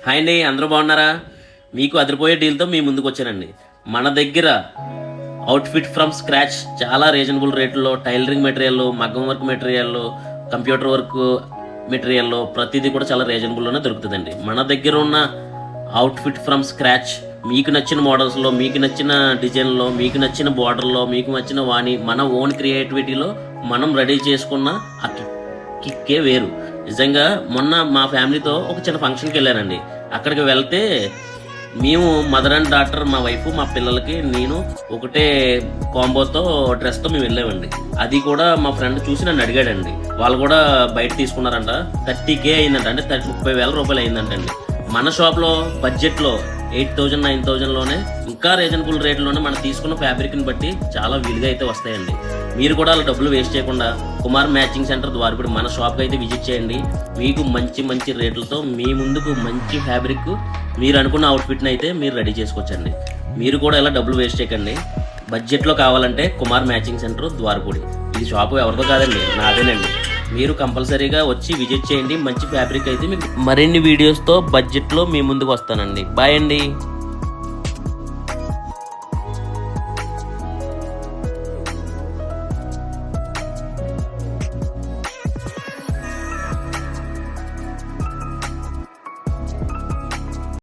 Hi అండి, అందరూ బాగున్నారా? మీకు అదిరిపోయే డీల్తో మీ ముందుకు వచ్చానండి. మన దగ్గర అవుట్ఫిట్ ఫ్రమ్ స్క్రాచ్ చాలా రీజనబుల్ రేట్లో టైలరింగ్ మెటీరియల్, మగ్గం work material, computer work material ప్రతిదీ కూడా చాలా రీజనబుల్లోనే దొరుకుతుందండి. మన దగ్గర ఉన్న అవుట్ఫిట్ ఫ్రమ్ స్క్రాచ్ మీకు నచ్చిన మోడల్స్లో, మీకు నచ్చిన డిజైన్లో, మీకు నచ్చిన బార్డర్లో, మీకు నచ్చిన వాణి మన ఓన్ క్రియేటివిటీలో మనం రెడీ చేసుకున్న ఆ కిక్కే వేరు. నిజంగా మొన్న మా ఫ్యామిలీతో ఒక చిన్న ఫంక్షన్కి వెళ్ళానండి. అక్కడికి వెళ్తే మేము మదర్ అండ్ డాటర్, మా వైఫ్, మా పిల్లలకి నేను ఒకటే కాంబోతో డ్రెస్తో మేము వెళ్ళామండి. అది కూడా మా ఫ్రెండ్ చూసి నన్ను అడిగాడండి. వాళ్ళు కూడా బయట తీసుకున్నారంట. 30K అయిందంట, అంటే 30,000 రూపాయలు అయిందంటండి. మన షాప్లో బడ్జెట్లో 8,000 9,000లోనే ఇంకా రీజనబుల్ రేట్లోనే మనం తీసుకున్న ఫ్యాబ్రిక్ని బట్టి చాలా విలుగా అయితే వస్తాయండి. మీరు కూడా అలా డబ్బులు వేస్ట్ చేయకుండా కుమార్ మ్యాచింగ్ సెంటర్ ద్వారపూడి మన షాప్కి అయితే విజిట్ చేయండి. మీకు మంచి మంచి రేట్లతో మీ ముందుకు మంచి ఫ్యాబ్రిక్, మీరు అనుకున్న అవుట్ఫిట్ని అయితే మీరు రెడీ చేసుకోవచ్చండి. మీరు కూడా ఇలా డబ్బులు వేస్ట్ చేయకండి. బడ్జెట్లో కావాలంటే కుమార్ మ్యాచింగ్ సెంటర్ ద్వారపూడి. ఇది షాపు ఎవరితో కాదండి, నాదేనండి. మీరు కంపల్సరీగా వచ్చి విజిట్ చేయండి. మంచి ఫ్యాబ్రిక్ అయితే మీకు మరిన్ని వీడియోస్తో బడ్జెట్లో మీ ముందుకు వస్తానండి. బాయ్ అండి.